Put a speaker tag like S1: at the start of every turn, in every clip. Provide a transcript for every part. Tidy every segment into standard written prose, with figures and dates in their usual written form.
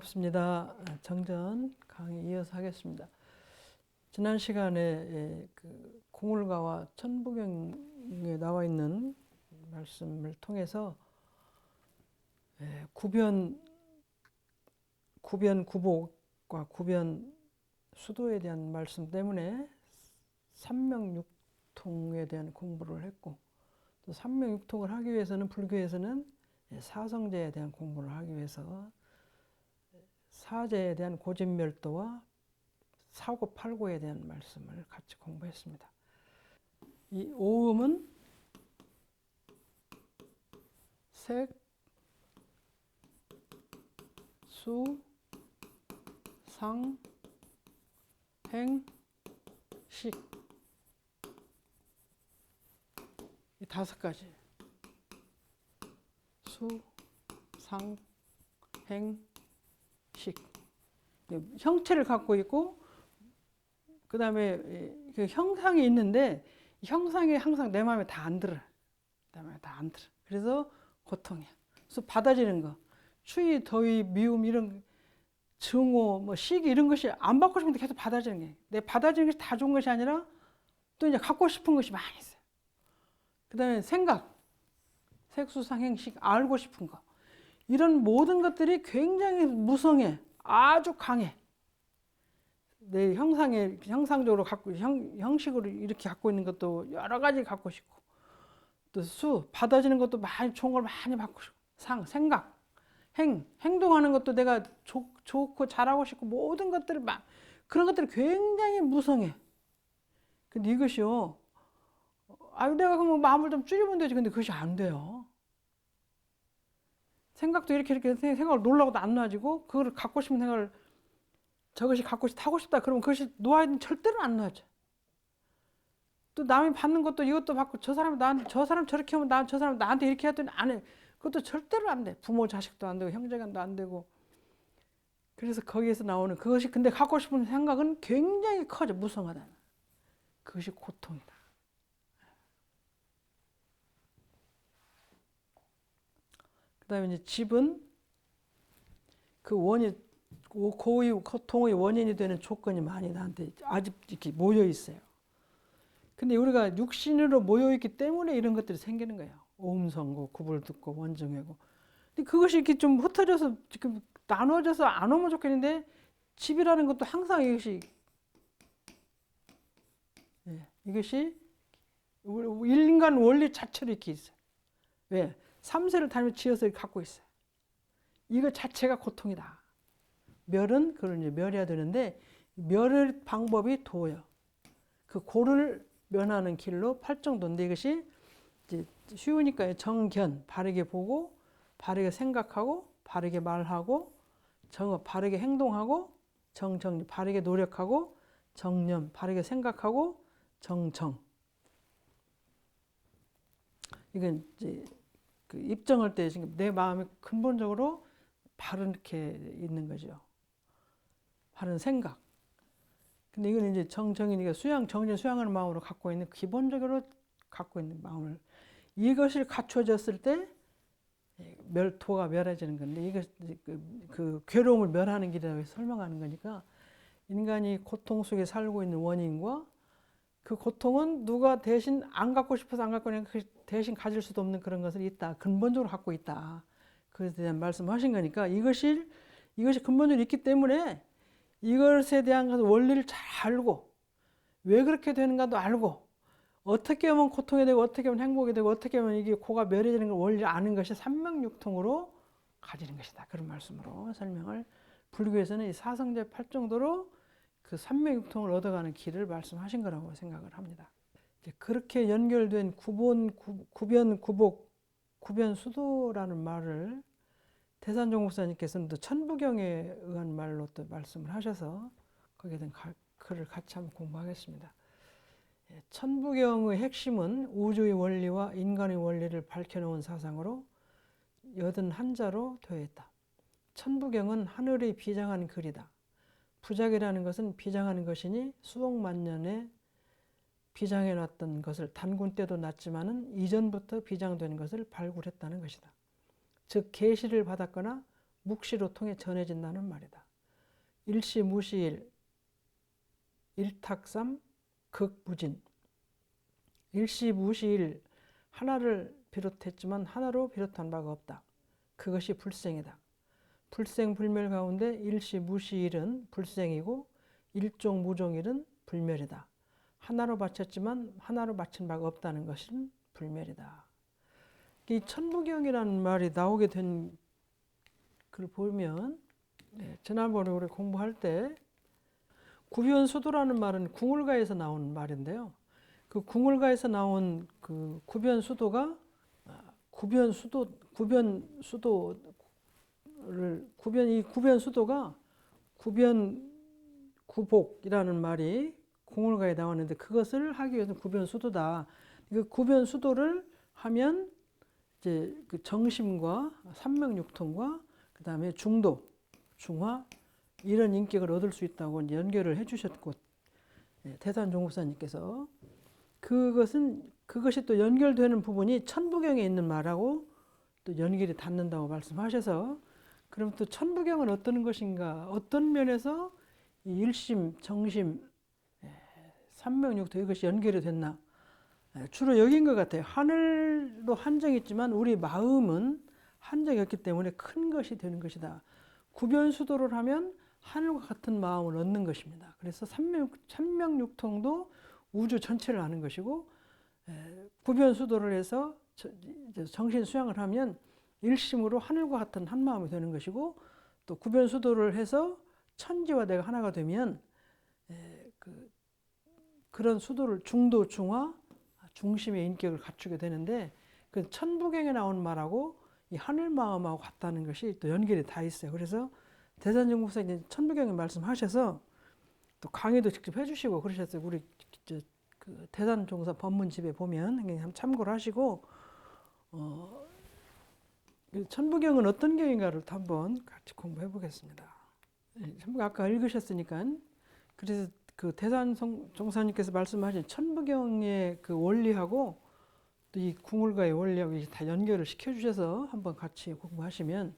S1: 반갑습니다. 정전 강의 이어서 하겠습니다. 지난 시간에 그 공울가와 천부경에 나와 있는 말씀을 통해서 구변 구복과 구변 수도에 대한 말씀 때문에 삼명육통에 대한 공부를 했고, 또 삼명육통을 하기 위해서는 불교에서는 사성제에 대한 공부를 하기 위해서 사제에 대한 고진멸도와 사고팔고에 대한 말씀을 같이 공부했습니다. 이 오음은 색, 수, 상, 행, 식, 이 다섯 가지. 수, 상, 행, 식. 형체를 갖고 있고, 그 다음에 그 형상이 있는데, 형상이 항상 내 마음에 다 안 들어. 내 마음에 다 안 들어. 그래서 고통이야. 그래서 받아지는 거. 추위, 더위, 미움, 이런 증오, 뭐 시기 이런 것이 안 받고 싶은데 계속 받아지는 게. 내 받아지는 것이 다 좋은 것이 아니라 또 이제 갖고 싶은 것이 많이 있어요. 그 다음에 생각, 색수상행식, 알고 싶은 거. 이런 모든 것들이 굉장히 무성해. 아주 강해. 내 형상적으로 갖고, 형식으로 이렇게 갖고 있는 것도 여러 가지 갖고 싶고, 또 받아지는 것도 많이 좋은 걸 많이 받고 싶고, 생각, 행동하는 것도 내가 좋고 잘하고 싶고, 모든 것들을 그런 것들이 굉장히 무성해. 근데 이것이요, 내가 그러면 마음을 좀 줄이면 되지. 근데 그것이 안 돼요. 생각도 이렇게 생각을 놀라고도 안 놔지고, 그걸 갖고 싶은 생각을 저것이 타고 싶다 그러면 그것이 놓아야 절대로 안 놓아져. 또 남이 받는 것도 이것도 받고, 저 사람 저렇게 하면 저 사람 나한테 이렇게 했더니 안 해. 그것도 절대로 안 돼. 부모 자식도 안 되고 형제간도 안 되고. 그래서 거기에서 나오는 그것이, 근데 갖고 싶은 생각은 굉장히 커져. 무성하다. 그것이 고통이다. 그 다음에 이제 집은 그 고통의 원인이 되는 조건이 많이 나한테 아직 이렇게 모여 있어요. 근데 우리가 육신으로 모여 있기 때문에 이런 것들이 생기는 거예요. 오음성고, 구불 듣고, 원증회고. 근데 그것이 이렇게 좀 흩어져서 지금 나눠져서 안 오면 좋겠는데, 집이라는 것도 항상 이것이 인간 원리 자체로 이렇게 있어요. 왜? 삼세를 다니며 지어서 갖고 있어요. 이거 자체가 고통이다. 멸은 그걸 이제 멸해야 되는데, 멸의 방법이 도요. 그 고를 면하는 길로 팔정도인데, 이것이 이제 쉬우니까 정견, 바르게 보고, 바르게 생각하고, 바르게 말하고, 정업, 바르게 행동하고, 정리, 바르게 노력하고, 정념, 바르게 생각하고, 정청. 이건 이제 그 입정할 때 내 마음이 근본적으로 바르게 있는 거죠. 바른 생각. 근데 이건 이제 정이니까 정진 수양하는 마음으로 갖고 있는, 기본적으로 갖고 있는 마음을, 이것을 갖춰졌을 때 도가 멸해지는 건데, 이거 그 괴로움을 멸하는 길이라고 설명하는 거니까, 인간이 고통 속에 살고 있는 원인과 그 고통은 누가 대신 안 갖고 싶어서 안 갖고 있는, 대신 가질 수도 없는 그런 것을 있다. 근본적으로 갖고 있다. 그에 대한 말씀하신 거니까, 이것이 근본적으로 있기 때문에 이것에 대한 원리를 잘 알고, 왜 그렇게 되는가도 알고, 어떻게 하면 고통이 되고, 어떻게 하면 행복이 되고, 어떻게 하면 이게 고가 멸해지는 걸 원리를 아는 것이 삼명육통으로 가지는 것이다. 그런 말씀으로 설명을, 불교에서는 이 사성제 팔정도로 그 삼명육통을 얻어가는 길을 말씀하신 거라고 생각을 합니다. 그렇게 연결된 구변, 구복, 구변수도라는 말을 대산종 목사님께서는 또 천부경에 의한 말로 또 말씀을 하셔서 거기에 대한 글을 같이 한번 공부하겠습니다. 천부경의 핵심은 우주의 원리와 인간의 원리를 밝혀놓은 사상으로 81자로 되어 있다. 천부경은 하늘이 비장한 글이다. 부작이라는 것은 비장하는 것이니 수억만 년에 비장해놨던 것을 단군 때도 났지만은 이전부터 비장되는 것을 발굴했다는 것이다. 즉 계시를 받았거나 묵시로 통해 전해진다는 말이다. 일시무시일, 일탁삼, 극무진. 일시무시일, 하나를 비롯했지만 하나로 비롯한 바가 없다. 그것이 불생이다. 불생불멸 가운데 일시무시일은 불생이고 일종무종일은 불멸이다. 하나로 바쳤지만 하나로 바친 바가 없다는 것은 불멸이다. 이 천부경이라는 말이 나오게 된 걸 보면, 지난번에 우리 공부할 때 구변수도라는 말은 궁울가에서 나온 말인데요. 그 궁울가에서 나온 그 구변수도가 이 구변수도가 구변구복이라는 말이 궁울가에 나왔는데, 그것을 하기 위해서 구변수도다. 그 구변수도를 하면 이제 그 정심과 삼명육통과 그 다음에 중도, 중화 이런 인격을 얻을 수 있다고 이제 연결을 해주셨고, 태산종국사님께서 그것이 또 연결되는 부분이 천부경에 있는 말하고 또 연결이 닿는다고 말씀하셔서, 그럼 또 천부경은 어떤 것인가, 어떤 면에서 이 일심, 정심, 삼명육토 이것이 연결이 됐나, 주로 여기인 것 같아요. 하늘도 한정이 있지만 우리 마음은 한정이 없기 때문에 큰 것이 되는 것이다. 구변수도를 하면 하늘과 같은 마음을 얻는 것입니다. 그래서 삼명육통도 우주 전체를 아는 것이고, 구변수도를 해서 정신 수양을 하면 일심으로 하늘과 같은 한 마음이 되는 것이고, 또 구변수도를 해서 천지와 내가 하나가 되면 그런 수도를 중도, 중화, 중심의 인격을 갖추게 되는데, 그 천부경에 나온 말하고 이 하늘 마음하고 같다는 것이 또 연결이 다 있어요. 그래서 대산정국사님 천부경에 말씀하셔서 또 강의도 직접 해주시고 그러셨어요. 우리 그 대산종사 법문집에 보면 한번 참고를 하시고, 천부경은 어떤 경인가를 한번 같이 공부해 보겠습니다. 천부경 아까 읽으셨으니까. 그래서 그 대산종사님께서 말씀하신 천부경의 그 원리하고 또 이 궁울가의 원리하고 다 연결을 시켜주셔서 한번 같이 공부하시면,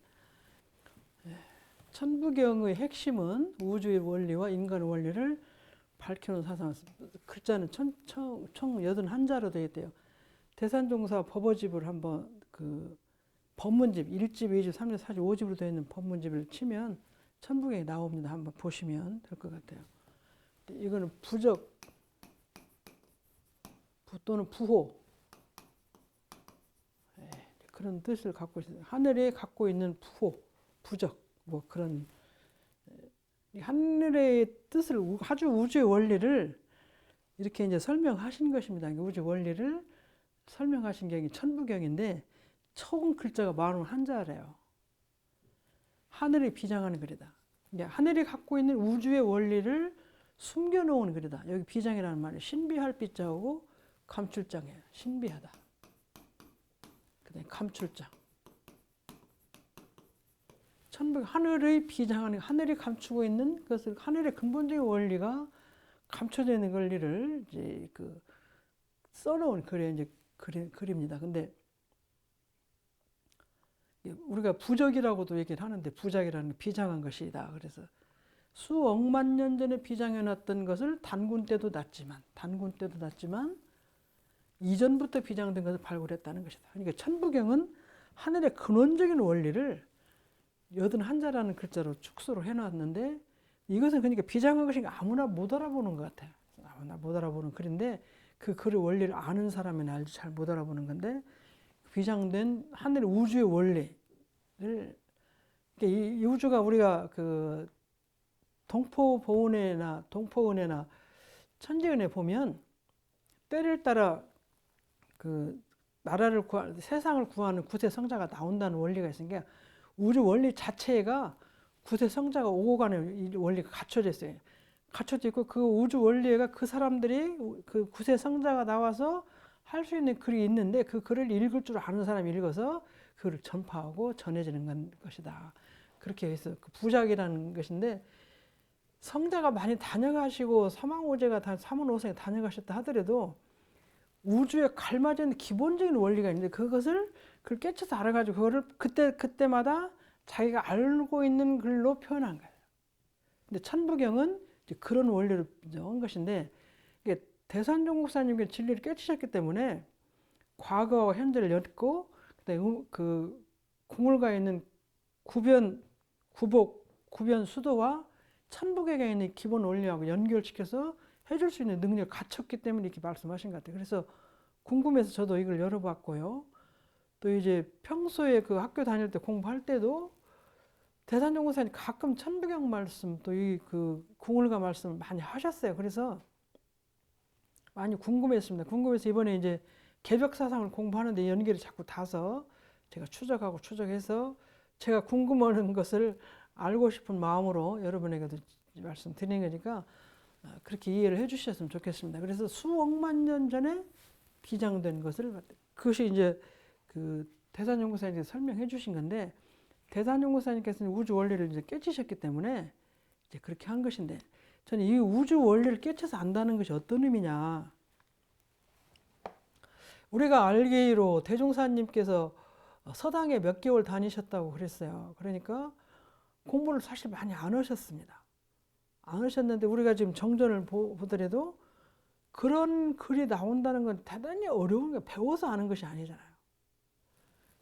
S1: 천부경의 핵심은 우주의 원리와 인간의 원리를 밝혀놓은 사상, 글자는 총 81자로 되어 있대요. 대산종사 법어집을 한번 그 법문집 1집, 2집, 3집, 4집, 5집으로 되어 있는 법문집을 치면 천부경이 나옵니다. 한번 보시면 될 것 같아요. 이거는 부적 또는 부호, 그런 뜻을 갖고 있어요. 하늘에 갖고 있는 부호, 부적, 뭐 그런 하늘의 뜻을, 아주 우주의 원리를 이렇게 이제 설명하신 것입니다. 우주 원리를 설명하신 경이 천부경인데, 총 글자가 41자래요. 하늘이 비장하는 글이다. 하늘이 갖고 있는 우주의 원리를 숨겨놓은 글이다. 여기 비장이라는 말이 신비할 비자하고 감출장이에요. 신비하다. 그다음에 감출장. 하늘의 비장하는, 하늘이 감추고 있는 그것을, 하늘의 근본적인 원리가 감춰져 있는 원리를 이제 그 써놓은 글의 이제 글입니다. 근데 우리가 부적이라고도 얘기를 하는데, 부작이라는 게 비장한 것이다. 그래서 수억만 년 전에 비장해놨던 것을 단군 때도 났지만 이전부터 비장된 것을 발굴했다는 것이다. 그러니까 천부경은 하늘의 근원적인 원리를 81자라는 글자로 축소를 해놨는데, 이것은 그러니까 비장한 것이 아무나 못 알아보는 것 같아요. 아무나 못 알아보는 글인데, 그 글의 원리를 아는 사람은 알지 잘 못 알아보는 건데, 비장된 하늘의 우주의 원리를, 그러니까 이 우주가 우리가 그 동포은혜나 천지은혜 보면 때를 따라 그 나라를 세상을 구하는 구세성자가 나온다는 원리가 있으니까, 우주 원리 자체가 구세성자가 오고 가는 이 원리가 갖춰져 있어요. 갖춰져 있고, 그 우주 원리가 그 사람들이 그 구세성자가 나와서 할 수 있는 글이 있는데, 그 글을 읽을 줄 아는 사람이 읽어서 그를 전파하고 전해지는 것이다. 그렇게 해서 그 부작이라는 것인데, 성자가 많이 다녀가시고 사망오제가 사문오성에 다녀가셨다 하더라도 우주에 갈맞은 기본적인 원리가 있는데, 그걸 깨쳐서 알아가지고 그거를 그때마다 자기가 알고 있는 글로 표현한 거예요. 근데 천부경은 이제 그런 원리를 한 것인데, 이게 대산종국사님께 진리를 깨치셨기 때문에 과거와 현재를 엮고, 그 궁을가에 있는 구변, 구복, 구변 수도와 천부경에 있는 기본 원리하고 연결시켜서 해줄 수 있는 능력을 갖췄기 때문에 이렇게 말씀하신 것 같아요. 그래서 궁금해서 저도 이걸 열어봤고요. 또 이제 평소에 그 학교 다닐 때 공부할 때도 대산종고사님 가끔 천부경 말씀 또 이 그 궁을가 말씀을 많이 하셨어요. 그래서 많이 궁금했습니다. 궁금해서 이번에 이제 개벽사상을 공부하는데 연결이 자꾸 닿아서 제가 추적하고 추적해서 제가 궁금한 것을 알고 싶은 마음으로 여러분에게도 말씀드린 거니까 그렇게 이해를 해주셨으면 좋겠습니다. 그래서 수억만 년 전에 비장된 것을, 그것이 이제 그 대산연구사님께서 설명해 주신 건데, 대산연구사님께서는 우주 원리를 이제 깨치셨기 때문에 이제 그렇게 한 것인데, 저는 이 우주 원리를 깨쳐서 안다는 것이 어떤 의미냐. 우리가 알기로 대종사님께서 서당에 몇 개월 다니셨다고 그랬어요. 그러니까 공부를 사실 많이 안 하셨습니다. 안 하셨는데 우리가 지금 정전을 보더라도 그런 글이 나온다는 건 대단히 어려운 게, 배워서 아는 것이 아니잖아요.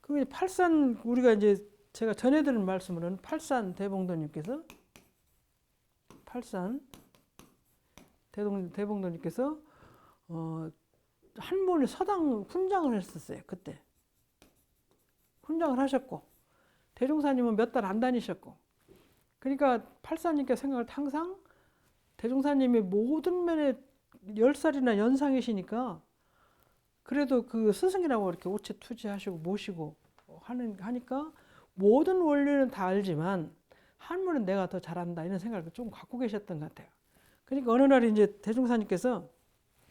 S1: 그럼 팔산, 우리가 이제 제가 전해드린 말씀으로는 팔산 대봉도님께서, 팔산 대봉도님께서 한문을 서당 훈장을 했었어요. 그때 훈장을 하셨고, 대종사님은 몇 달 안 다니셨고, 그러니까 팔사님께 생각할 때 항상 대종사님이 모든 면에 10살이나 연상이시니까 그래도 그 스승이라고 이렇게 오체 투지하시고 모시고 하니까 모든 원리는 다 알지만 한문은 내가 더 잘한다 이런 생각을 좀 갖고 계셨던 것 같아요. 그러니까 어느 날 이제 대종사님께서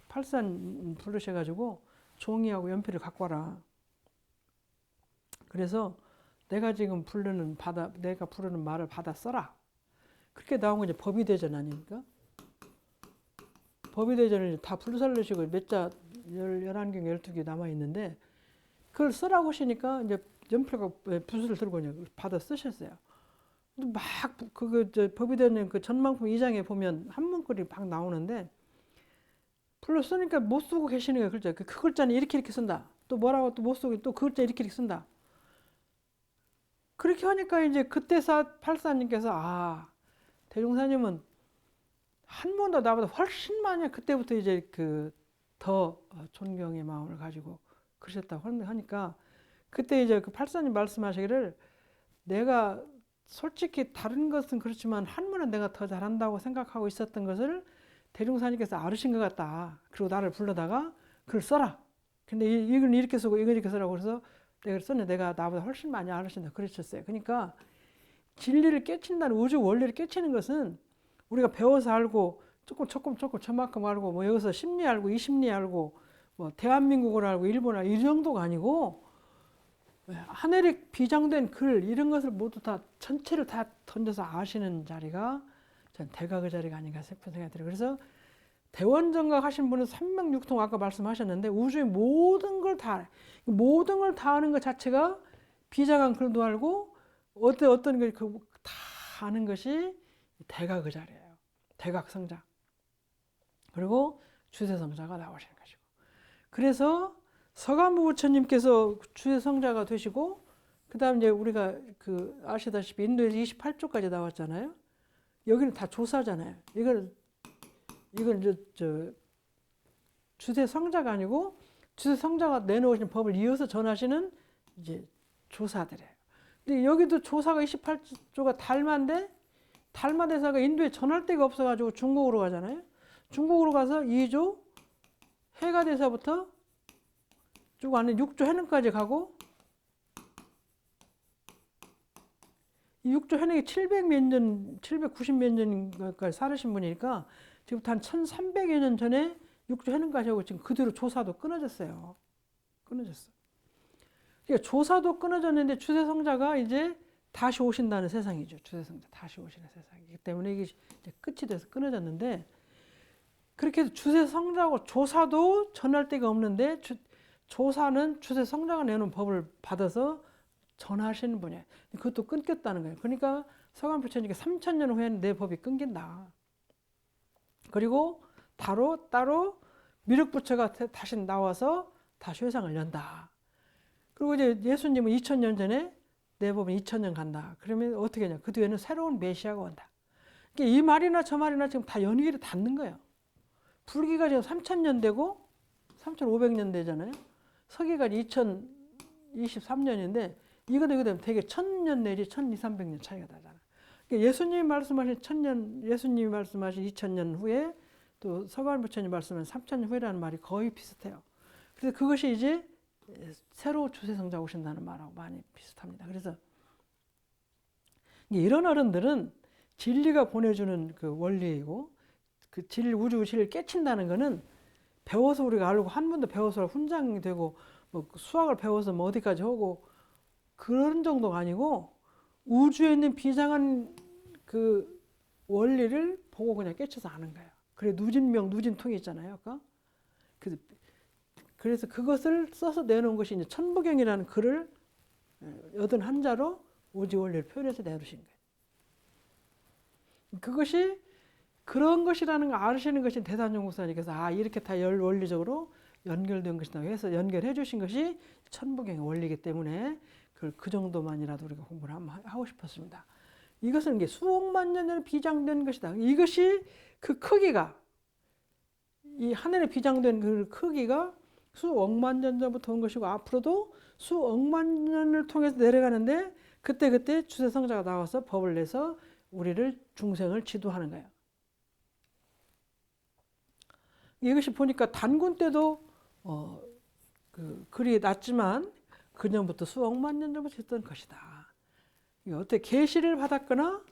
S1: 팔산 부르셔가지고 종이하고 연필을 갖고 와라. 그래서 내가 지금 내가 부르는 말을 받아 써라. 그렇게 나온 게 이제 법의대전 아닙니까? 법의대전을 다 불살르시고 몇 자, 11경, 12개 남아있는데, 그걸 쓰라고 하시니까 이제 연필과 붓을 들고 그냥 받아 쓰셨어요. 막, 법의대전 그 전망품 2장에 보면 한문글이 막 나오는데, 불러 쓰니까 못 쓰고 계시는 거예요. 글자. 그 글자는 이렇게 쓴다. 또 뭐라고 또 못 쓰고 또 그 글자 이렇게 쓴다. 그렇게 하니까 이제 그때 팔사님께서 대종사님은 한문도 나보다 훨씬 많이, 그때부터 이제 그 더 존경의 마음을 가지고 그러셨다고 하니까, 그때 이제 그 팔사님 말씀하시기를, 내가 솔직히 다른 것은 그렇지만 한문은 내가 더 잘한다고 생각하고 있었던 것을 대종사님께서 알으신 것 같다. 그리고 나를 불러다가 그걸 써라. 근데 이건 이렇게 쓰고 이건 이렇게 쓰라고 그래서 내가 썼는데 내가 나보다 훨씬 많이 알으신다 그러셨어요. 그러니까 진리를 깨친다는, 우주 원리를 깨치는 것은 우리가 배워서 알고 조금 저만큼 알고 뭐 여기서 심리 알고 이 심리 알고 뭐 대한민국을 알고 일본 알고 이 정도가 아니고, 하늘에 비장된 글 이런 것을 모두 다 전체를 다 던져서 아시는 자리가 전 대각의 자리가 아닌가 싶은 생각이 들어요. 그래서 대원정각 하신 분은 삼명육통 아까 말씀하셨는데, 우주의 모든 걸 다 아는 것 자체가 비장한 글도 알고 어떤 걸 다 아는 것이 대각의 자리예요. 대각성자. 그리고 주세성자가 나오시는 것이고. 그래서 서간부 부처님께서 주세성자가 되시고, 그 다음 이제 우리가 아시다시피 인도에서 28조까지 나왔잖아요. 여기는 다 조사잖아요. 이건 주세성자가 아니고 주세성자가 내놓으신 법을 이어서 전하시는 이제 조사들이에요. 근데 여기도 조사가 28조가 달마인데, 달마 대사가 인도에 전할 데가 없어가지고 중국으로 가잖아요. 중국으로 가서 2조 해가 대사부터 쭉 안에 6조 해능까지 가고, 이 6조 해능이 700몇 년, 790 몇 년까지 살으신 분이니까 지금부터 한 1300여 년 전에 6조 해능까지 하고 지금 그대로 조사도 끊어졌어요. 끊어졌어. 그러니까 조사도 끊어졌는데 주세성자가 이제 다시 오신다는 세상이죠. 주세성자 다시 오시는 세상이기 때문에 이게 이제 끝이 돼서 끊어졌는데, 그렇게 해서 주세성자하고 조사도 전할 데가 없는데, 조사는 주세성자가 내놓은 법을 받아서 전하시는 분이에요. 그것도 끊겼다는 거예요. 그러니까 서가모니 부처님께 3000년 후에는 내 법이 끊긴다. 그리고 따로 미륵부처가 다시 나와서 다시 회상을 연다. 그리고 이제 예수님은 2000년 전에 내 법은 2000년 간다. 그러면 어떻게 하냐? 그 뒤에는 새로운 메시아가 온다. 그러니까 이 말이나 저 말이나 지금 다 연결이 닿는 거예요. 불기가 지금 3000년 되고 3500년 되잖아요. 서기가 2023년인데 이거 되면 되게 1000년 내지 1200~300년 차이가 나잖아요. 그러니까 예수님이 말씀하신 1000년, 예수님이 말씀하신 2000년 후에 또 서가모니 부처님 말씀하신 3000년 후에라는 말이 거의 비슷해요. 그래서 그것이 이제 새로 주세성자 오신다는 말하고 많이 비슷합니다. 그래서 이런 어른들은 진리가 보내주는 그 원리이고 그 우주 진리를 깨친다는 거는 배워서 우리가 알고 한문도 배워서 훈장이 되고 뭐 수학을 배워서 뭐 어디까지 하고 그런 정도가 아니고 우주에 있는 비장한 그 원리를 보고 그냥 깨쳐서 아는 거예요. 그래 누진명, 누진통이 있잖아요. 아까. 그래서 그것을 써서 내놓은 것이 이제 천부경이라는 글을 81자로 우주 원리를 표현해서 내놓으신 거예요. 그것이 그런 것이라는 걸 아시는 것이 대단정 목사님께서 이렇게 다 원리적으로 연결된 것이다 해서 연결해 주신 것이 천부경의 원리이기 때문에 그 정도만이라도 우리가 공부를 한번 하고 싶었습니다. 이것은 이게 수억만 년을 비장된 것이다. 이것이 그 크기가 이 하늘에 비장된 그 크기가 수억만 년 전부터 온 것이고 앞으로도 수억만 년을 통해서 내려가는데 그때 주세성자가 나와서 법을 내서 우리를 중생을 지도하는 거예요. 이것이 보니까 단군 때도 그 글이 났지만 그전부터 수억만 년 전부터 했던 것이다. 이게 어떻게 계시를 받았거나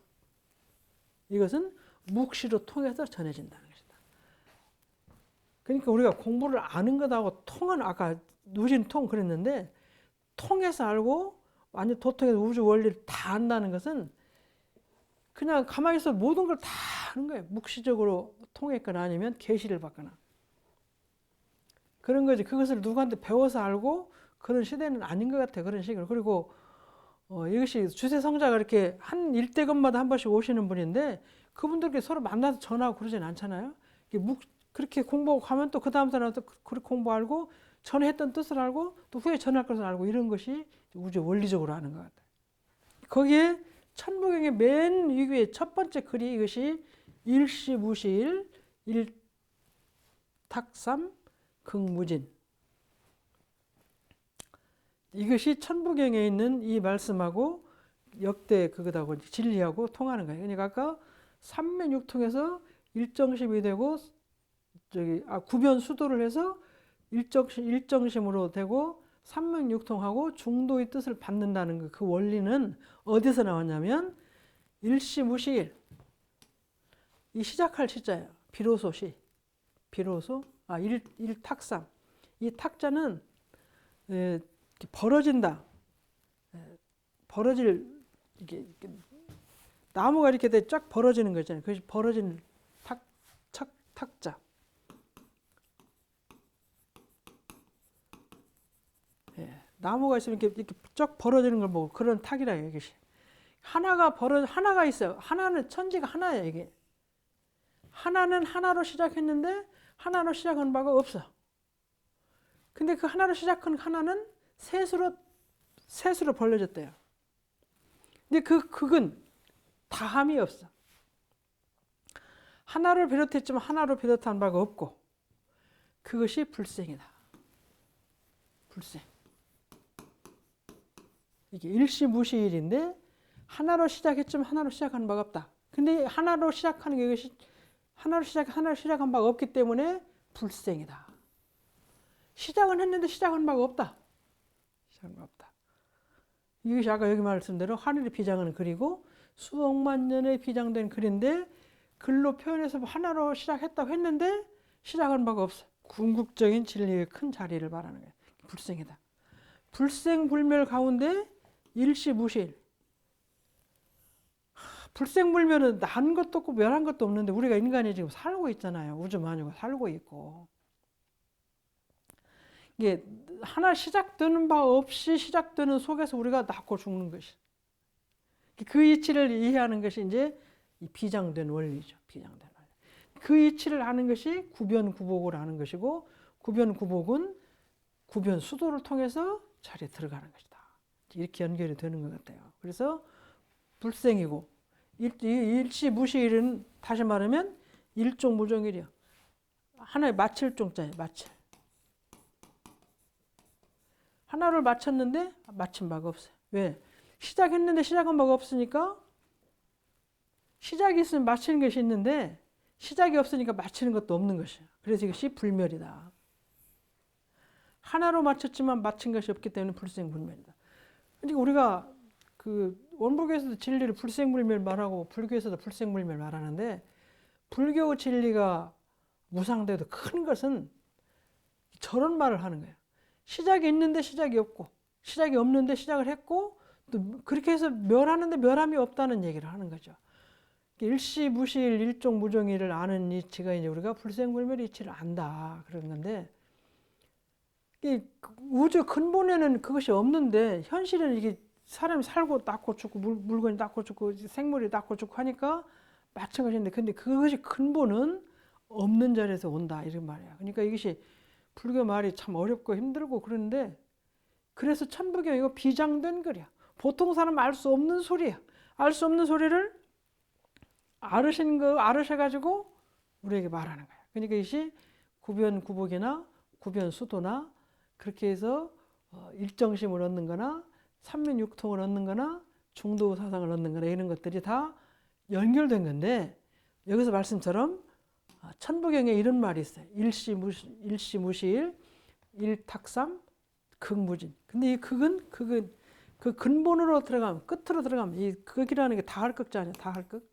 S1: 이것은 묵시로 통해서 전해진다는 것이다. 그러니까 우리가 공부를 아는 것하고 통은 아까 누진통 그랬는데 통해서 알고 완전 도통해서 우주 원리를 다 안다는 것은 그냥 가만히 있어 모든 걸 다 하는 거예요. 묵시적으로 통했거나 아니면 계시를 받거나 그런 거지. 그것을 누구한테 배워서 알고 그런 시대는 아닌 것 같아. 그런 식으로. 그리고 이것이 주세성자가 이렇게 한 일대건마다 한 번씩 오시는 분인데 그분들께 서로 만나서 전하고 그러진 않잖아요. 그렇게 공부하고 가면 또 그 다음 사람한테 그렇게 공부 알고 전했던 뜻을 알고 또 후에 전할 것을 알고 이런 것이 우주 원리적으로 하는 것 같아요. 거기에 천부경의 맨 위에 첫 번째 글이 이것이 일시무시일 일탁삼 극무진. 이것이 천부경에 있는 이 말씀하고 역대 그것하고 진리하고 통하는 거예요. 그러니까 아까 삼면육통에서 일정심이 되고 구변 수도를 해서 일정심으로 되고 삼면육통하고 중도의 뜻을 받는다는 그 원리는 어디서 나왔냐면 일시무시일 이 시작할 시자예요. 비로소시 비로소 일탁삼 이 탁자는 벌어진다. 벌어질 이게 나무가 이렇게 쫙 벌어지는 거 있잖아요. 그것이 벌어지는 탁자. 나무가 있으면 이렇게 쫙 벌어지는 걸 보고 그런 탁이라 이것이 하나가 있어요. 하나는 천지가 하나예요. 이게 하나는 하나로 시작했는데 하나로 시작한 바가 없어. 근데 그 하나로 시작한 하나는 셋으로 벌려졌대요. 근데 극은 다함이 없어. 하나를 비롯했지만 하나로 비롯한 바가 없고 그것이 불생이다. 불생. 이게 일시무시일인데 하나로 시작했지만 하나로 시작한 바가 없다. 근데 하나로 시작하는 게 이것이 하나로 시작한 바가 없기 때문에 불생이다. 시작은 했는데 시작한 바가 없다. 시작한 바가 없다. 이것이 아까 여기 말씀대로 하늘의 비장은 글이고 수억만 년에 비장된 글인데 글로 표현해서 하나로 시작했다고 했는데 시작한 바가 없어. 궁극적인 진리의 큰 자리를 말하는 거예요. 불생이다. 불생불멸 가운데 일시무시일. 불생불멸은 난 것도 없고 멸한 것도 없는데 우리가 인간이 지금 살고 있잖아요. 우주 만유가 살고 있고. 이게 하나 시작되는 바 없이 시작되는 속에서 우리가 낳고 죽는 것이. 그 이치를 이해하는 것이 이제 이 비장된 원리죠. 비장된 원리. 그 이치를 아는 것이 구변구복을 아는 것이고, 구변구복은 구변수도를 통해서 자리에 들어가는 것이다. 이렇게 연결이 되는 것 같아요. 그래서 불생이고 일시무시일은 다시 말하면 일종무종일이요. 하나의 마칠종자예요. 마칠. 하나를 마쳤는데 마친 바가 없어요. 왜? 시작했는데 시작한 바가 없으니까, 시작이 있으면 마치는 것이 있는데 시작이 없으니까 마치는 것도 없는 것이에요. 그래서 이것이 불멸이다. 하나로 마쳤지만 마친 것이 없기 때문에 불생불멸이다. 그러니까 우리가 그 원불교에서도 진리를 불생불멸 말하고 불교에서도 불생불멸 말하는데, 불교 진리가 무상돼도 큰 것은 저런 말을 하는 거예요. 시작이 있는데 시작이 없고, 시작이 없는데 시작을 했고, 또 그렇게 해서 멸하는데 멸함이 없다는 얘기를 하는 거죠. 일시무시일 일종무종일을 아는 이치가 이제 우리가 불생불멸 이치를 안다 그런 건데, 이 우주 근본에는 그것이 없는데 현실은 이게 사람이 살고 낳고 죽고 물건이 낳고 죽고 생물이 낳고 죽고 하니까 마찬가지인데, 근데 그것이 근본은 없는 자리에서 온다 이런 말이야. 그러니까 이것이 불교 말이 참 어렵고 힘들고 그런데, 그래서 천부경 이거 비장된 글이야. 보통 사람 알 수 없는 소리야. 알 수 없는 소리를 알으신 거 알으셔가지고 우리에게 말하는 거야. 그러니까 이것이 구변구복이나 구변수도나 그렇게 해서 일정심을 얻는 거나 삼면육통을 얻는 거나 중도사상을 얻는 거나 이런 것들이 다 연결된 건데, 여기서 말씀처럼 천부경에 이런 말이 있어요. 일시무시일, 일탁삼, 극무진. 근데 이 극은 그 근본으로 들어가면, 끝으로 들어가면, 이 극이라는 게 다할극자 아니야. 다할극.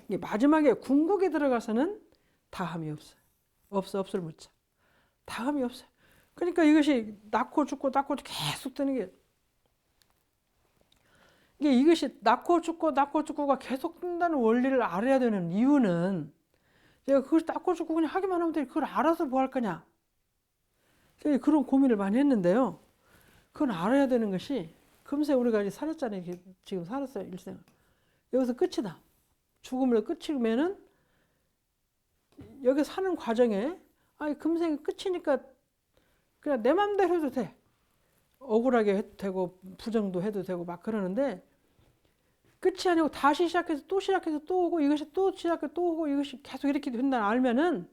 S1: 이게 마지막에 궁극에 들어가서는 다함이 없어요. 없을 묻자. 다함이 없어요. 그러니까 이것이 낳고 죽고 계속 되는 게, 이것이 낳고 죽고가 계속 된다는 원리를 알아야 되는 이유는, 제가 그걸 낳고 죽고 그냥 하기만 하면 돼. 그걸 알아서 뭐 할 거냐. 그런 고민을 많이 했는데요. 그건 알아야 되는 것이, 금세 우리가 이제 살았잖아요. 지금 살았어요. 일생을. 여기서 끝이다. 죽음으로 끝이면은 여기 사는 과정에, 금생이 끝이니까 그냥 내 맘대로 해도 돼. 억울하게 해도 되고 부정도 해도 되고 막 그러는데, 끝이 아니고 다시 시작해서 또 오고, 이것이 또 시작해 또 오고, 이것이 계속 이렇게 된다 알면은,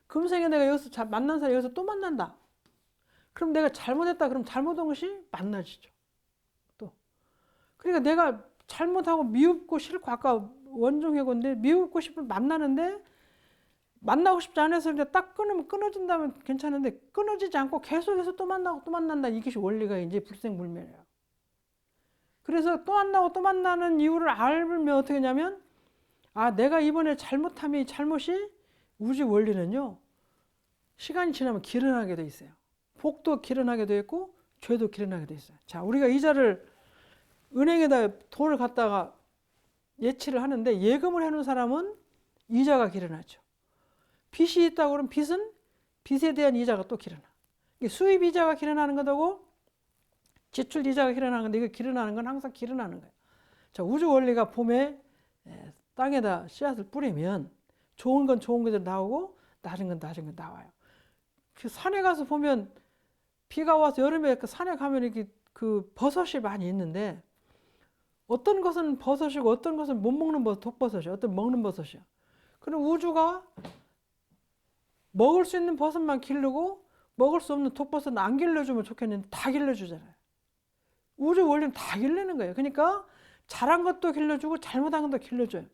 S1: 금생에 내가 여기서 만난 사람 여기서 또 만난다. 그럼 내가 잘못했다. 그럼 잘못한 것이 만나지죠. 또. 그러니까 내가 잘못하고 미흡고 싫고, 아까 원종회고인데 미흡고 싶으면 만나는데, 만나고 싶지 않아서 이제 딱 끊어진다면 괜찮은데, 끊어지지 않고 계속해서 또 만나고 또 만난다. 이것이 원리가 이제 불생불멸이에요. 그래서 또 만나고 또 만나는 이유를 알면 어떻게 하냐면, 내가 이번에 잘못하면 이 잘못이, 우주 원리는요, 시간이 지나면 길어나게 돼 있어요. 복도 길어나게 돼 있고 죄도 길어나게 돼 있어요. 자, 우리가 이자를 은행에다 돈을 갖다가 예치를 하는데, 예금을 해놓은 사람은 이자가 길어나죠. 빚이 있다고 그러면 빚에 대한 이자가 또 길어나. 수입 이자가 길어나는 거고 지출 이자가 길어나는 건데, 이거 길어나는 건 항상 길어나는 거예요. 자, 우주 원리가 봄에 땅에다 씨앗을 뿌리면 좋은 건 좋은 것대로 나오고 낮은 건 낮은 건 나와요. 그 산에 가서 보면, 비가 와서 여름에 그 산에 가면 이렇게 그 버섯이 많이 있는데, 어떤 것은 버섯이고 어떤 것은 못 먹는 버섯, 독버섯이야. 어떤 먹는 버섯이야. 그럼 우주가 먹을 수 있는 버섯만 기르고 먹을 수 없는 독버섯은 안 길러주면 좋겠는데 다 길러주잖아요. 우주 원리는 다 길르는 거예요. 그러니까 잘한 것도 길러주고 잘못한 것도 길러줘요.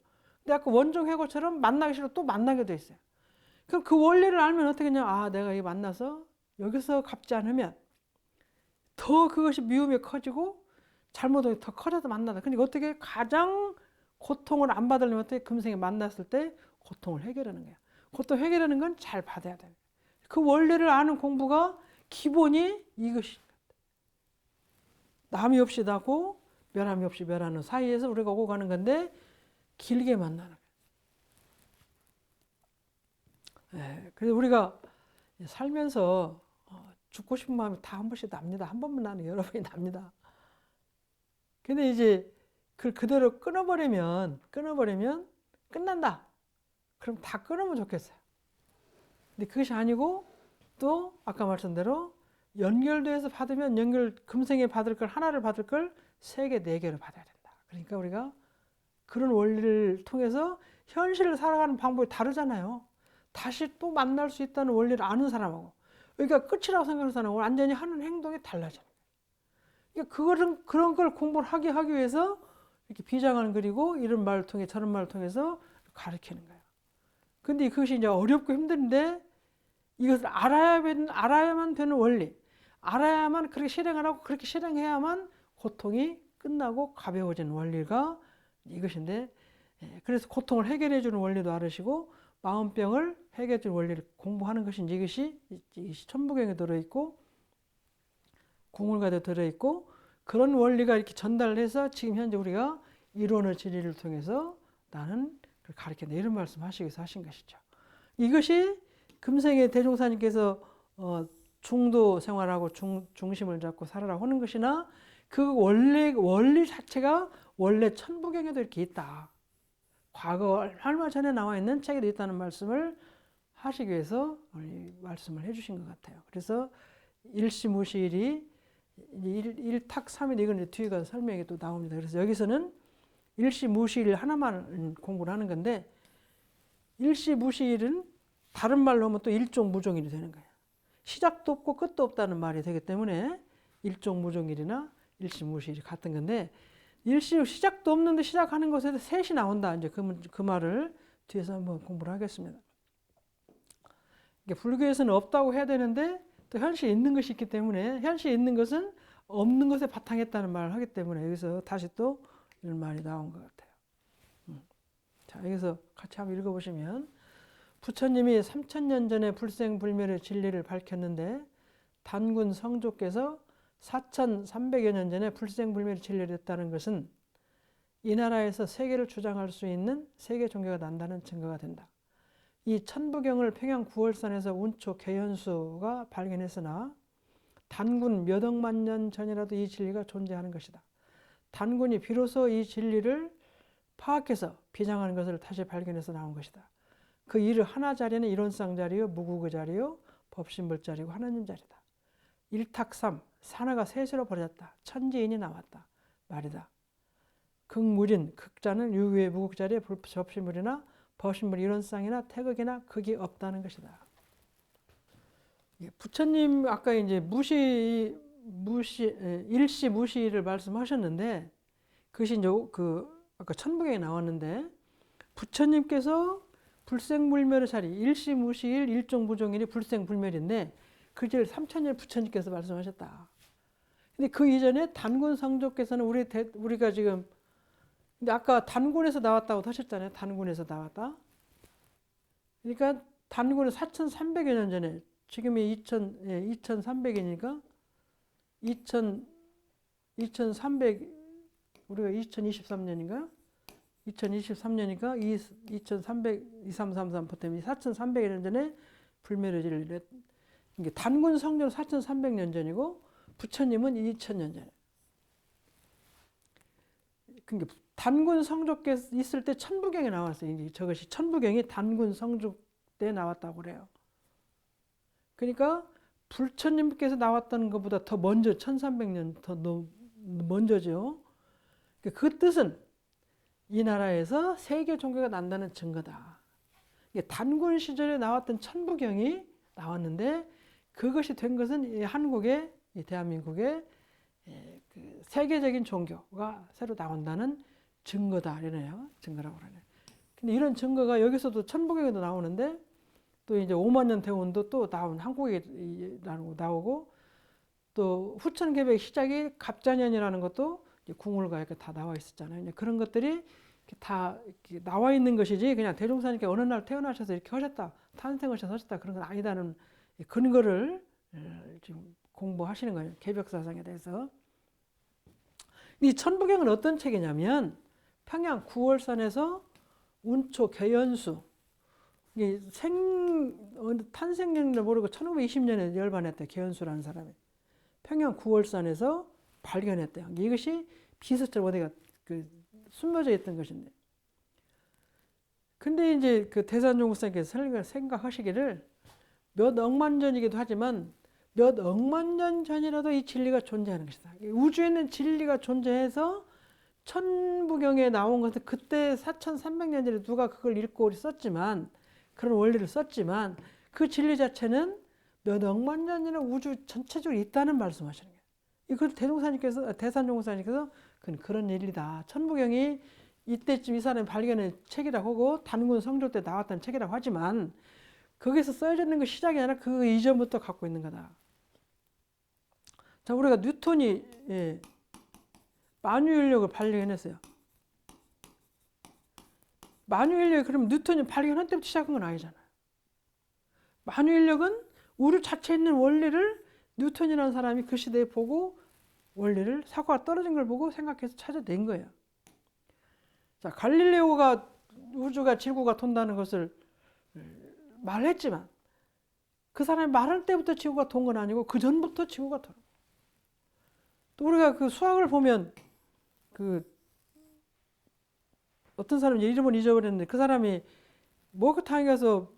S1: 근데 아까 원종회고처럼 만나기 싫어 또 만나게 돼 있어요. 그럼 그 원리를 알면 어떻게 하냐. 내가 이 만나서 여기서 갚지 않으면 더 그것이 미움이 커지고 잘못이 더 커져서 만나다. 그러니까 어떻게 가장 고통을 안 받으려면 어떻게 금생에 만났을 때 고통을 해결하는 거야. 고통 해결하는 건 잘 받아야 돼. 그 원리를 아는 공부가 기본이 이것이. 남이 없이 나고 멸함이 없이 멸하는 사이에서 우리가 오고 가는 건데, 길게 만나는 거예요. 그래서 우리가 살면서 죽고 싶은 마음이 다 한 번씩 납니다. 한 번만 나는 여러 번이 납니다. 근데 이제 그걸 그대로 끊어버리면 끝난다. 그럼 다 끊으면 좋겠어요. 근데 그것이 아니고 또 아까 말씀대로 연결돼서 받으면 금생에 받을 걸 하나를 받을 걸 3개, 4개를 받아야 된다. 그러니까 우리가 그런 원리를 통해서 현실을 살아가는 방법이 다르잖아요. 다시 또 만날 수 있다는 원리를 아는 사람하고, 그러니까 끝이라고 생각하는 사람하고 완전히 하는 행동이 달라져요. 그러니까 그런 걸 공부를 하기 위해서 이렇게 비장을 그리고 이런 말을 통해 저런 말을 통해서 가르치는 거예요. 근데 그것이 이제 어렵고 힘든데 이것을 알아야만 되는 원리, 알아야만 그렇게 실행을 하고 그렇게 실행해야만 고통이 끝나고 가벼워지는 원리가 이것인데, 그래서 고통을 해결해 주는 원리도 알으시고 마음병을 해결해 주는 원리를 공부하는 것이 이것이 천부경에 들어있고 공울가도 들어있고, 그런 원리가 이렇게 전달해서 지금 현재 우리가 이론의 진리를 통해서 나는 가르친다 이런 말씀 하시기 위해서 하신 것이죠. 이것이 금생에 대종사님께서 중도 생활하고 중심을 잡고 살아라고 하는 것이나 그 원리 자체가 원래 천부경에도 이렇게 있다. 과거 얼마 전에 나와 있는 책에도 있다는 말씀을 하시기 위해서 말씀을 해주신 것 같아요. 그래서 일시무시일이 일탁삼일 이건 뒤에 가서 설명이 또 나옵니다. 그래서 여기서는 일시무시일 하나만 공부를 하는 건데, 일시무시일은 다른 말로 하면 또 일종무종일이 되는 거예요. 시작도 없고 끝도 없다는 말이 되기 때문에 일종무종일이나 일시무시일이 같은 건데, 시작도 없는데 시작하는 것에서 셋이 나온다. 이제 그 말을 뒤에서 한번 공부를 하겠습니다. 불교에서는 없다고 해야 되는데 또 현실에 있는 것이 있기 때문에, 현실에 있는 것은 없는 것에 바탕했다는 말을 하기 때문에 여기서 다시 또 이런 말이 나온 것 같아요. 자, 여기서 같이 한번 읽어보시면, 부처님이 3000년 전에 불생불멸의 진리를 밝혔는데 단군 성조께서 4300여 년 전에 불생불멸의 진리를 했다는 것은 이 나라에서 세계를 주장할 수 있는 세계 종교가 난다는 증거가 된다. 이 천부경을 평양 구월산에서 운초 개연수가 발견했으나 단군 몇 억만 년 전이라도 이 진리가 존재하는 것이다. 단군이 비로소 이 진리를 파악해서 비장하는 것을 다시 발견해서 나온 것이다. 그 일을 하나 자리는 이론상 자리요, 무구그 자리요, 법신불 자리고 하나님 자리다. 일탁삼, 산하가 셋으로 벌어졌다. 천지인이 나왔다. 말이다. 극물인, 극자는 유유의 무극 자리에 법신불이나 법신불 이론상이나 태극이나 극이 없다는 것이다. 부처님 아까 이제 일시무시를 말씀하셨는데, 그것이 이제 아까 천부경에 나왔는데, 부처님께서 불생불멸의 자리, 일시무시일, 일종무종일이 불생불멸인데 그 질 3000년 부처님께서 말씀하셨다. 근데 그 이전에 단군 성조께서는 우리가 지금, 근데 아까 단군에서 나왔다고 하셨잖아요. 단군에서 나왔다. 그러니까 단군은 4300여 년 전에, 지금이 2300이니까 2300, 우리가 2023년인가? 2023년이니까 2300, 2333 때문에 4300여 년 전에 불멸의 진리를, 이게 단군 성조는 4300년 전이고 부처님은 2000년 전에. 그러니까 단군 성조 있을 때 천부경에 나왔어요. 이제 저것이 천부경이 단군 성조 때 나왔다고 그래요. 그러니까 부처님께서 나왔다는 것보다 더 먼저 1300년 더 먼저죠. 그 뜻은 이 나라에서 세계 종교가 난다는 증거다. 단군 시절에 나왔던 천부경이 나왔는데 그것이 된 것은 한국의, 대한민국의 그 세계적인 종교가 새로 나온다는 증거다 이러네요. 증거라고 그러네. 근데 이런 증거가 여기서도 천부경에도 나오는데, 또 이제 5만 년 대운도 또 한국에 나오고, 또 후천개백 시작이 갑자년이라는 것도 궁울가 이렇게 다 나와 있었잖아요. 그런 것들이 다 나와 있는 것이지 그냥 대종사님께 어느 날 태어나셔서 이렇게 하셨다, 탄생하셔서 그런 건 아니다는 근거를 지금 공부하시는 거예요. 개벽사상에 대해서. 이 천부경은 어떤 책이냐면 평양 구월산에서 운초 개연수, 이게 탄생년을 모르고 1920년에 열반했대. 개연수라는 사람이 평양 구월산에서 발견했대요. 이것이 비석처럼 어디가 숨겨져 있던 것인데. 근데 이제 그 대산종국사님께서 생각하시기를 몇 억만 전이기도 하지만 몇 억만 년 전이라도 이 진리가 존재하는 것이다. 우주에는 진리가 존재해서 천부경에 나온 것은 그때 4300년 전에 누가 그걸 읽고 썼지만, 그런 원리를 썼지만 그 진리 자체는 몇 억만 년이나 우주 전체적으로 있다는 말씀하시는 거예요. 이걸 대산종국사님께서 그런 일이다. 천부경이 이때쯤 이 사람이 발견한 책이라고 하고 단군 성조 때 나왔다는 책이라고 하지만 거기서 써져 있는 거 시작이 아니라 그 이전부터 갖고 있는 거다. 자, 우리가 뉴턴이 만유인력을 발견했어요. 만유인력이 그러면 뉴턴이 발견한 때부터 시작한 건 아니잖아요. 만유인력은 우주 자체에 있는 원리를 뉴턴이라는 사람이 그 시대에 보고 원리를 사고가 떨어진 걸 보고 생각해서 찾아낸 거예요. 자, 갈릴레오가 우주가 지구가 돈다는 것을 말했지만 그 사람이 말할 때부터 지구가 돈 건 아니고 그 전부터 지구가 돌아. 또 우리가 그 수학을 보면 어떤 사람 이름을 잊어버렸는데 그 사람이 목욕탕에 가서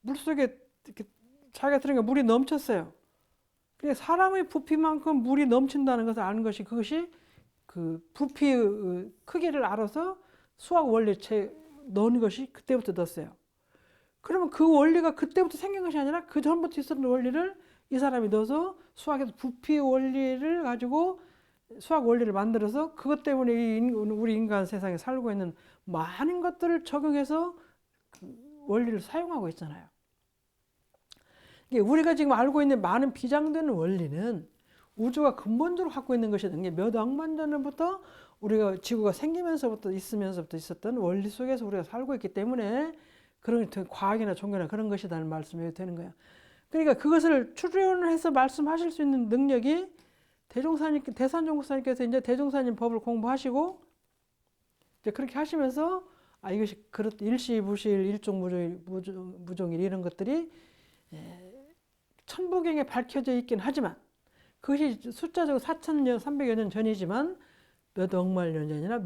S1: 물속에 이렇게 자기가 들으니까 물이 넘쳤어요. 그러니까 사람의 부피만큼 물이 넘친다는 것을 아는 것이, 그것이 그 부피의 크기를 알아서 수학 원리에 넣은 것이 그때부터 넣었어요. 그러면 그 원리가 그때부터 생긴 것이 아니라 그 전부터 있었던 원리를 이 사람이 넣어서 수학에서 부피 원리를 가지고 수학 원리를 만들어서 그것 때문에 우리 인간 세상에 살고 있는 많은 것들을 적용해서 원리를 사용하고 있잖아요. 우리가 지금 알고 있는 많은 비장되는 원리는 우주가 근본적으로 갖고 있는 것이든 몇 억만 년 전부터 우리가 지구가 생기면서부터 있었던 원리 속에서 우리가 살고 있기 때문에 그런 과학이나 종교나 그런 것이라는 말씀이 되는 거예요. 그러니까 그것을 추론을 해서 말씀하실 수 있는 능력이 대산종국사님께서 이제 대종사님 법을 공부하시고 이제 그렇게 하시면서 이것이 일시부실, 일종무종일 이런 것들이 천부경에 밝혀져 있긴 하지만 그것이 숫자적으로 4300여 년 전이지만 몇 억만 년 전이나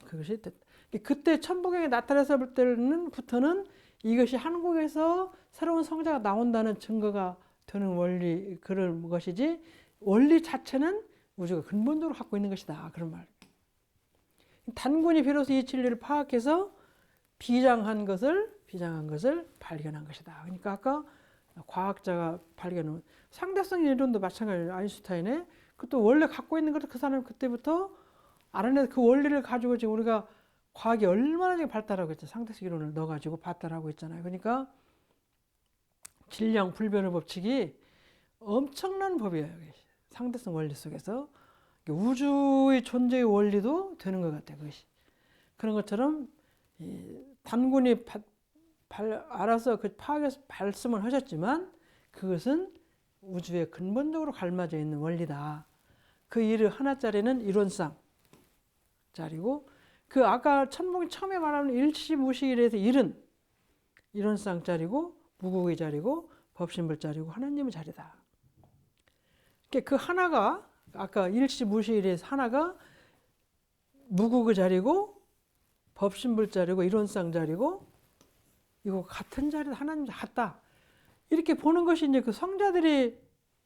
S1: 그것이 그때 천부경에 나타나서 볼 때는부터는 이것이 한국에서 새로운 성자가 나온다는 증거가 되는 원리, 그런 것이지 원리 자체는 우주가 근본적으로 갖고 있는 것이다. 그런 말. 단군이 비로소 이 진리를 파악해서 비장한 것을 발견한 것이다. 그러니까 아까 과학자가 발견한 상대성 이론도 마찬가지예요. 아인슈타인의 그것도 원래 갖고 있는 것을 그 사람이 그때부터 알아내서 그 원리를 가지고 지금 우리가 과학이 얼마나 발달하고 있죠. 상대성 이론을 넣어가지고 발달하고 있잖아요. 그러니까 질량 불변의 법칙이 엄청난 법이에요. 상대성 원리 속에서 우주의 존재의 원리도 되는 것 같아요. 그것이 그런 것처럼 단군이 알아서 그 파악해서 발씀을 하셨지만 그것은 우주에 근본적으로 갈마져 있는 원리다. 그 일을 하나짜리는 이론상 짜리고 그 아까 천복이 처음에 말하는 일시무실에서 일은 이론상 짜리고 무국의 자리고 법신불 자리고 하나님의 자리다. 그 하나가 아까 일시무실에서 하나가 무국의 자리고 법신불 자리고 이론상 자리고 이거 같은 자리다. 하나님 같다. 이렇게 보는 것이 이제 그 성자들이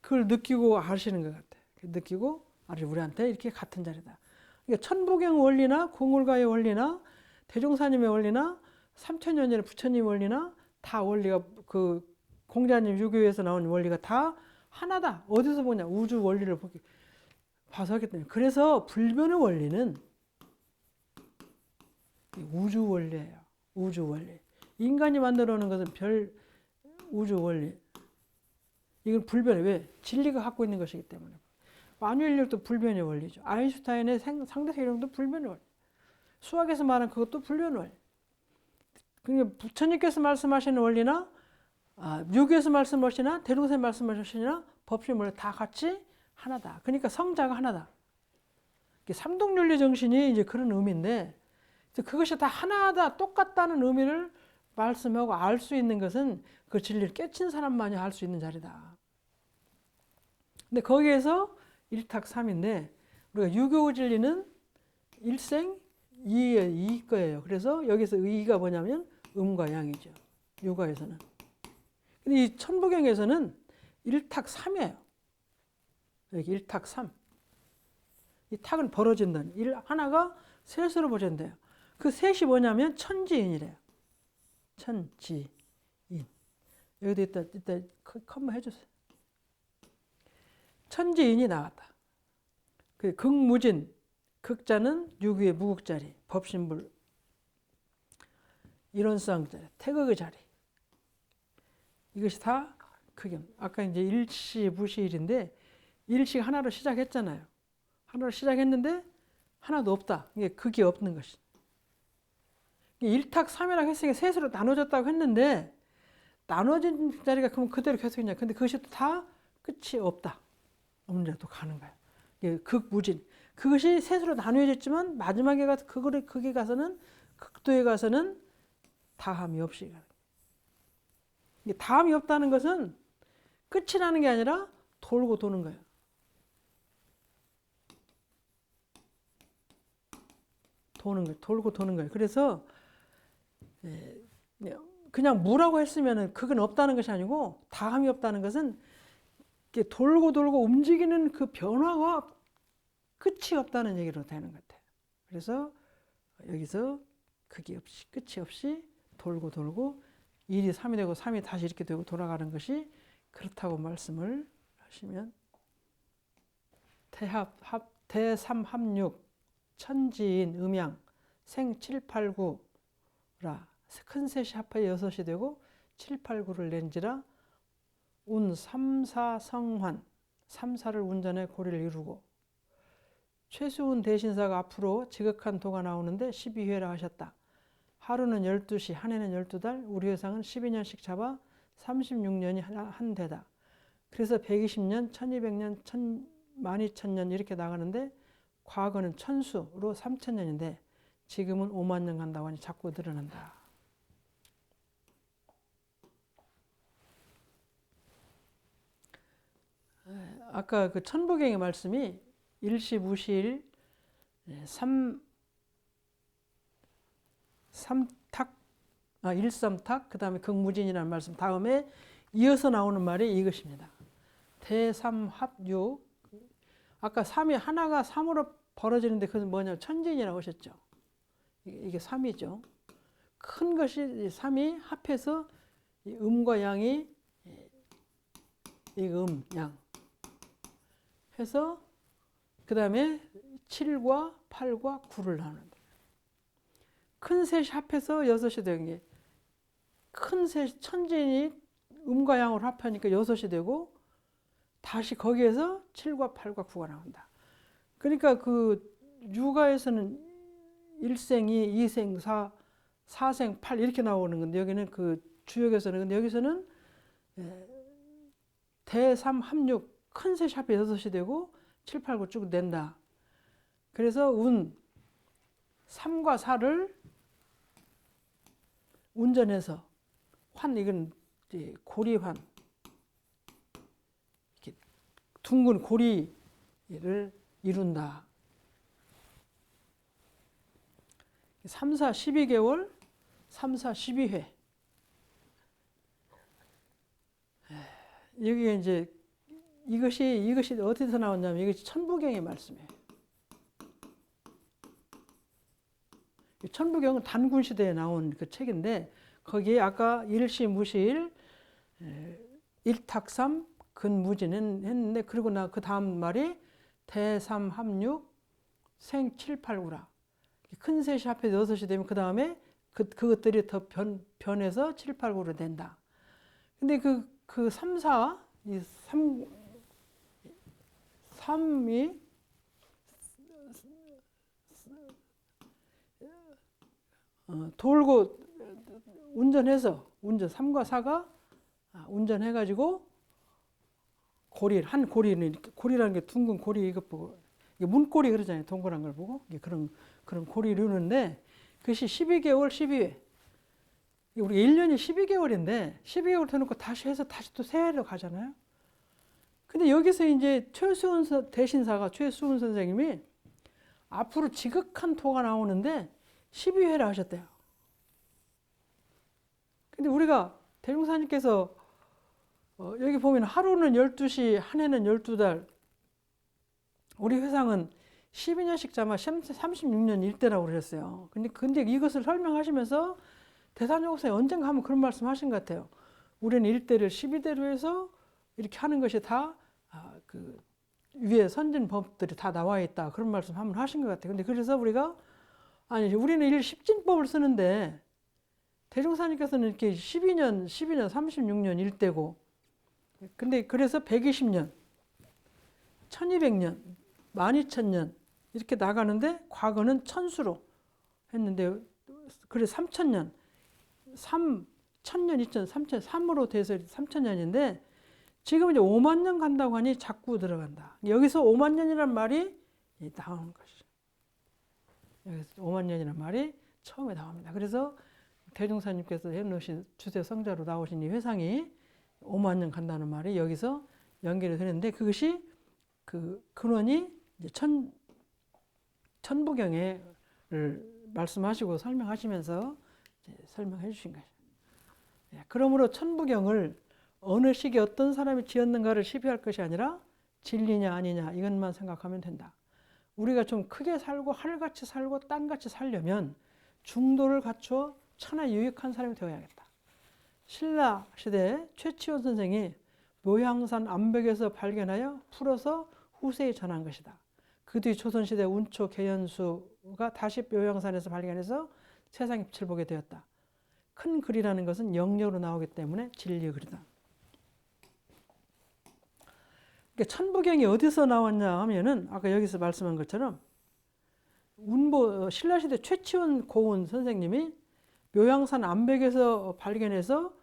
S1: 그걸 느끼고 아시는 것 같아. 느끼고 우리한테 이렇게 같은 자리다. 그러니까 천부경 원리나 공울가의 원리나 대종사님의 원리나 3000년 전에 부처님 원리나 다 원리가 그 공자님 유교에서 나온 원리가 다 하나다. 어디서 보냐? 우주 원리를 봐서 하기 때문에. 그래서 불변의 원리는 우주 원리예요. 우주 원리. 인간이 만들어 놓은 것은 별 우주 원리. 이건 불변이 왜? 진리가 갖고 있는 것이기 때문에. 만유인력도 불변의 원리죠. 아인슈타인의 상대성 이론도 불변의 원리. 수학에서 말하는 그것도 불변의 원리. 그러니까 부처님께서 말씀하시는 원리나 유교에서 말씀하시나 대종사님 말씀하시나 법신 원리 다 같이 하나다. 그러니까 성자가 하나다. 삼동윤리 정신이 이제 그런 의미인데 그것이 다 하나다, 똑같다는 의미를 말씀하고 알 수 있는 것은 그 진리를 깨친 사람만이 알 수 있는 자리다. 근데 거기에서 일탁삼인데 우리가 유교 진리는 일생 이의 거예요. 그래서 여기서 의가 뭐냐면 음과 양이죠. 요가에서는. 근데 이 천부경에서는 일탁삼이에요. 여기 일탁삼. 이 탁은 벌어진다는 하나가 셋으로 벌어진대요. 그 셋이 뭐냐면 천지인이래요. 천지인. 여기도 이따 컴마 해주세요. 천지인이 나왔다. 그 극무진, 극자는 유교의 무극자리, 법신불, 이론상자리, 태극의 자리. 이것이 다 극임. 아까 이제 일시, 무시일인데 일시 하나로 시작했잖아요. 하나로 시작했는데 하나도 없다. 이게 극이 없는 것이. 일탁삼이라고 했으니까 셋으로 나눠졌다고 했는데 나눠진 자리가 그럼 그대로 계속 있냐. 근데 그것이 다 끝이 없다. 없는 자도 가는 거예요. 이게 극무진. 그것이 셋으로 나누어졌지만 마지막에 가서 극에 가서는 극도에 가서는 다함이 없이 가는 거예요. 다함이 없다는 것은 끝이라는 게 아니라 돌고 도는 거예요. 도는 거예요. 돌고 도는 거예요. 그래서 그냥 무라고 했으면 그건 없다는 것이 아니고 다함이 없다는 것은 돌고 돌고 움직이는 그 변화가 끝이 없다는 얘기로 되는 것 같아요. 그래서 여기서 극이 없이 끝이 없이 돌고 돌고 1이 3이 되고 3이 다시 이렇게 되고 돌아가는 것이 그렇다고 말씀을 하시면 대삼합육 천지인 음양 생 7, 8, 9라 큰 셋이 합하여 6이 되고 7, 8, 9를 낸지라 운 3, 4 성환 3, 4를 운전해 고리를 이루고 최수운 대신사가 앞으로 지극한 도가 나오는데 12회라 하셨다. 하루는 12시, 한 해는 12달, 우리 회상은 12년씩 잡아 36년이 한 대다. 그래서 120년, 1200년, 12,000년 이렇게 나가는데 과거는 천수로 3000년인데 지금은 5만 년 간다고 하니 자꾸 늘어난다. 아까 그 천부경의 말씀이 일시, 무시일, 일삼탁, 그 다음에 극무진이라는 말씀 다음에 이어서 나오는 말이 이것입니다. 대삼합육. 아까 3이 하나가 3으로 벌어지는데 그것은 뭐냐? 천진이라고 하셨죠. 이게 3이죠. 큰 것이 3이 합해서 음과 양이 양 해서 그 다음에 7과 8과 9를 나눈다. 큰 셋이 합해서 6이 되는 게 큰 셋, 천진이 음과 양으로 합하니까 6이 되고 다시 거기에서 7과 8과 9가 나온다. 그러니까 그 유가에서는 1생 2, 2생 4, 4생 8 이렇게 나오는 건데 여기는 그 주역에서는 근데 여기서는 대삼합육 큰 셋이 합해 6이 되고 7, 8, 9 쭉 낸다. 그래서 운 3과 4를 운전해서 환 이건 고리환 이렇게 둥근 고리를 이룬다. 3, 4, 12개월 3, 4, 12회 여기 이제 이것이 어디서 나왔냐면 이것이 천부경의 말씀이에요. 천부경은 단군 시대에 나온 그 책인데 거기에 아까 일시 무시일 일탁삼 근무진은 했는데 그리고 나 그 다음 말이 대삼합육 생 7, 8, 9라 큰 셋이 합해 6이 되면 그 다음에 그것들이 더 변해서 7, 8, 9로 된다. 근데 그 3, 4, 이 3이 돌고 운전해서 3과 4가 운전해가지고 한 고리는 이렇게 고리라는 게 둥근 고리 이것 보고 이게 문고리 그러잖아요. 동그란 걸 보고 그런 고리를 이루는데 그것이 12개월 12회 우리 1년이 12개월인데 12개월 더 놓고 다시 해서 다시 또 새해로 가잖아요. 근데 여기서 이제 대신사가 최수훈 선생님이 앞으로 지극한 토가 나오는데 12회라 하셨대요. 근데 우리가 대종사님께서 여기 보면 하루는 12시, 한 해는 12달, 우리 회상은 12년씩 잡아 36년 일대라고 그러셨어요. 근데 이것을 설명하시면서 대산요법사에 언젠가 한번 그런 말씀 하신 것 같아요. 우리는 일대를 12대로 해서 이렇게 하는 것이 다 그 위에 선진 법들이 다 나와 있다. 그런 말씀 한번 하신 것 같아요. 근데 그래서 우리가 우리는 10진법을 쓰는데 대종사님께서는 이렇게 12년, 36년 일대고, 근데 그래서 120년, 1200년, 12,000년 이렇게 나가는데 과거는 천수로 했는데, 그래 3000년, 1000년, 2000, 3000, 3으로 돼서 3000년인데 지금 이제 5만 년 간다고 하니 자꾸 들어간다. 여기서 5만 년이란 말이 나오는 것이죠. 여기서 5만 년이란 말이 처음에 나옵니다. 그래서 대종사님께서 해놓으신 주세 성자로 나오신 이 회상이 5만 년 간다는 말이 여기서 연결이 되는데, 그것이 그 근원이 이제 천부경에 말씀하시고 설명하시면서 설명해 주신 거죠. 그러므로 천부경을 어느 시기에 어떤 사람이 지었는가를 시비할 것이 아니라 진리냐 아니냐 이것만 생각하면 된다. 우리가 좀 크게 살고 하늘같이 살고 땅같이 살려면 중도를 갖춰 천하 유익한 사람이 되어야겠다. 신라 시대에 최치원 선생이 묘향산 암벽에서 발견하여 풀어서 후세에 전한 것이다. 그 뒤 조선시대 운초 개연수가 다시 묘향산에서 발견해서 세상의 빛을 보게 되었다. 큰 글이라는 것은 영역으로 나오기 때문에 진리의 글이다. 그러니까 천부경이 어디서 나왔냐 하면은 아까 여기서 말씀한 것처럼 신라시대 최치원 고운 선생님이 묘향산 암벽에서 발견해서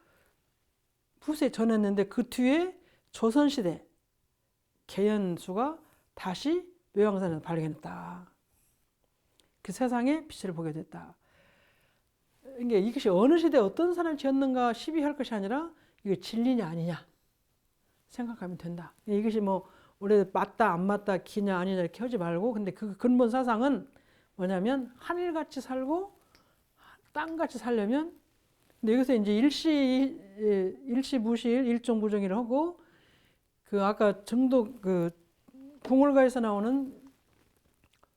S1: 후세에 전했는데, 그 뒤에 조선시대 개연수가 다시 묘향산에서 발견했다. 그 세상에 빛을 보게 됐다. 그러니까 이것이 어느 시대에 어떤 사람이 지었는가 시비할 것이 아니라 이게 진리냐 아니냐 생각하면 된다. 이것이 뭐 올해 맞다 안 맞다 기냐 아니냐 이렇게 하지 말고, 근데 그 근본 사상은 뭐냐면 하늘같이 살고 땅같이 살려면, 근데 여기서 이제 일시무실 일종부정이를 하고, 그 아까 정도 그 궁궐가에서 나오는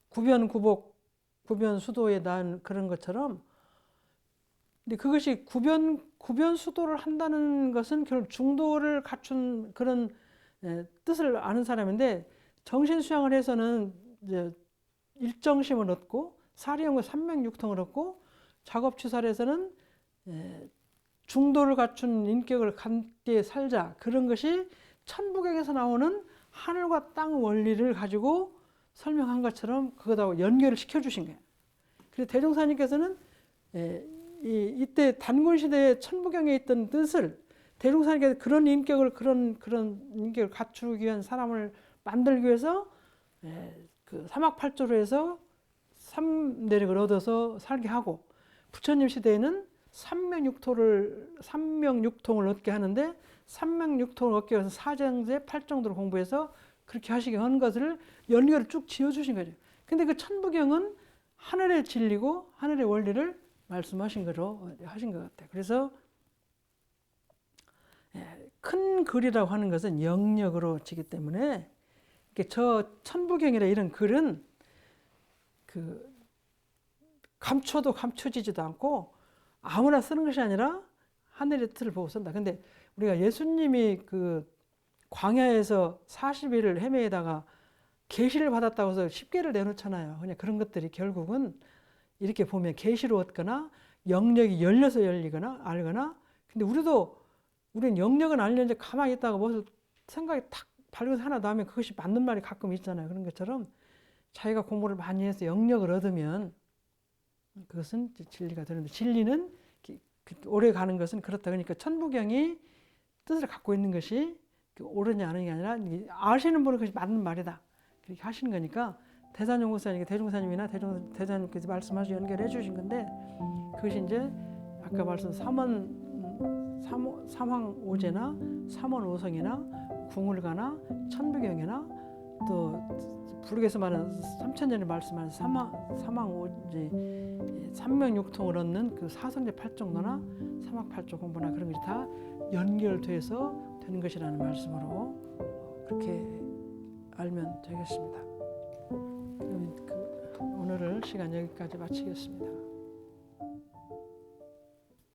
S1: 구변구복 구변수도에 난 그런 것처럼, 근데 그것이 구변수도를 한다는 것은 결국 중도를 갖춘 그런 뜻을 아는 사람인데, 정신수양을 해서는 이제 일정심을 얻고 사리영과 삼명육통을 얻고, 작업취사를 해서는 중도를 갖춘 인격을 함께 살자, 그런 것이 천부경에서 나오는 하늘과 땅 원리를 가지고 설명한 것처럼 그것하고 연결을 시켜주신 거예요. 그래서 대종사님께서는 이때 단군시대의 천부경에 있던 뜻을 대종사님께서 그런 인격을 갖추기 위한 사람을 만들기 위해서 그 사막팔조로 해서 삼내력을 얻어서 살게 하고, 부처님 시대에는 삼명육통을 얻게 하는데, 삼명육통을 얻기 위해서 사정제 팔정도를 공부해서 그렇게 하시게 한 것을 연결을 쭉 지어주신 거죠. 근데 그 천부경은 하늘의 진리고 하늘의 원리를 말씀하신 거로 하신 것 같아요. 그래서 큰 글이라고 하는 것은 영역으로 지기 때문에, 저 천부경이라 이런 글은 그 감춰도 감춰지지도 않고 아무나 쓰는 것이 아니라 하늘의 틀을 보고 쓴다. 근데 우리가 예수님이 그 광야에서 40일을 헤매다가 계시를 받았다고 해서 10개를 내놓잖아요. 그냥 그런 것들이 결국은 이렇게 보면 계시로 얻거나 영역이 열려서 열리거나 알거나, 근데 우리는 영역은 알렸는데 가만히 있다가 뭐 생각이 탁 밝은 하나도 하면 그것이 맞는 말이 가끔 있잖아요. 그런 것처럼 자기가 공부를 많이 해서 영역을 얻으면 그것은 진리가 되는데, 진리는 오래 가는 것은 그렇다. 그러니까 천부경이 뜻을 갖고 있는 것이 옳으냐 아느냐 아니라 아시는 분은 그것이 맞는 말이다, 그렇게 하시는 거니까 대산연구사님께 대종사님이나 대장님께서 말씀하셔서 연결해 주신 건데, 그것이 이제 아까 말씀 삼왕오제나 삼원오성이나 궁을가나 천부경이나 또 불교에서 말하는 3000년에 말씀하는 삼왕오제 삼명육통을 얻는 그 사성제 팔정도나 삼학팔조 공부나 그런 것이 다 연결돼서 되는 것이라는 말씀으로 그렇게 알면 되겠습니다. 그럼 오늘을 시간 여기까지 마치겠습니다.